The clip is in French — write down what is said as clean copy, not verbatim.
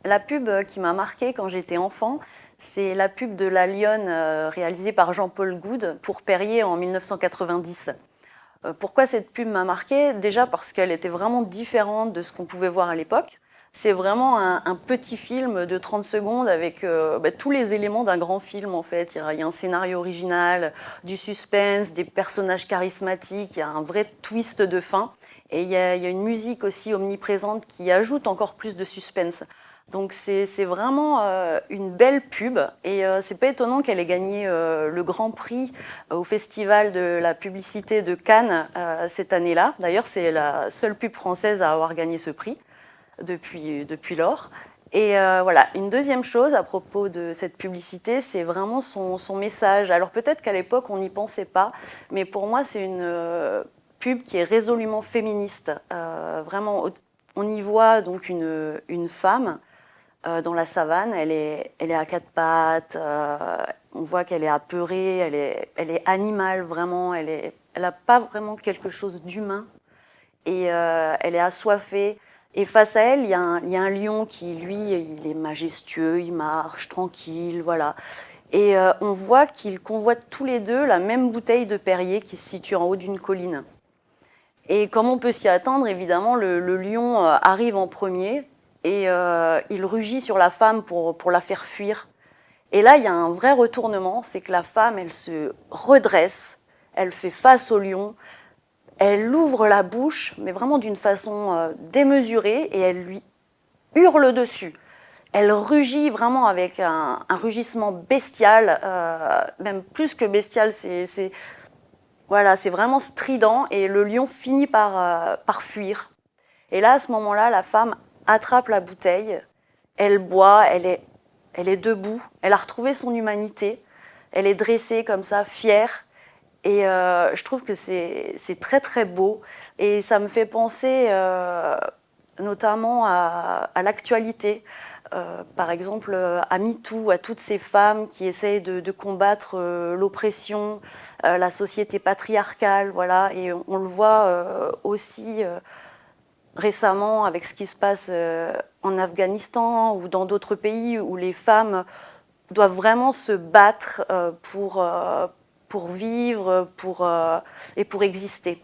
La pub qui m'a marquée quand j'étais enfant, c'est la pub de la Lionne réalisée par Jean-Paul Goude pour Perrier en 1990. Pourquoi cette pub m'a marquée? Déjà parce qu'elle était vraiment différente de ce qu'on pouvait voir à l'époque. C'est vraiment un petit film de 30 secondes avec tous les éléments d'un grand film en fait. Il y a un scénario original, du suspense, des personnages charismatiques, il y a un vrai twist de fin. Et il y a une musique aussi omniprésente qui ajoute encore plus de suspense. Donc c'est vraiment une belle pub et c'est pas étonnant qu'elle ait gagné le Grand Prix au Festival de la publicité de Cannes cette année-là. D'ailleurs, c'est la seule pub française à avoir gagné ce prix depuis lors. Et voilà, une deuxième chose à propos de cette publicité, c'est vraiment son message. Alors peut-être qu'à l'époque, on n'y pensait pas, mais pour moi, c'est une pub qui est résolument féministe. Vraiment, on y voit donc une femme dans la savane, elle est à quatre pattes, on voit qu'elle est apeurée, elle est animale vraiment, elle n'a pas vraiment quelque chose d'humain et elle est assoiffée. Et face à elle, il y a un lion qui, lui, il est majestueux, il marche tranquille, voilà. Et on voit qu'ils convoitent tous les deux la même bouteille de Perrier qui se situe en haut d'une colline. Et comme on peut s'y attendre, évidemment, le lion arrive en premier et il rugit sur la femme pour la faire fuir. Et là, il y a un vrai retournement, c'est que la femme, elle se redresse, elle fait face au lion, elle ouvre la bouche, mais vraiment d'une façon démesurée, et elle lui hurle dessus. Elle rugit vraiment avec un rugissement bestial, même plus que bestial, voilà, c'est vraiment strident et le lion finit par fuir. Et là, à ce moment-là, la femme attrape la bouteille, elle boit, elle est debout, elle a retrouvé son humanité, elle est dressée comme ça, fière. Et je trouve que c'est très très beau. Et ça me fait penser notamment à l'actualité. Par exemple, à MeToo, à toutes ces femmes qui essayent de combattre l'oppression, la société patriarcale, voilà. Et on le voit aussi récemment avec ce qui se passe en Afghanistan ou dans d'autres pays où les femmes doivent vraiment se battre pour vivre et pour exister.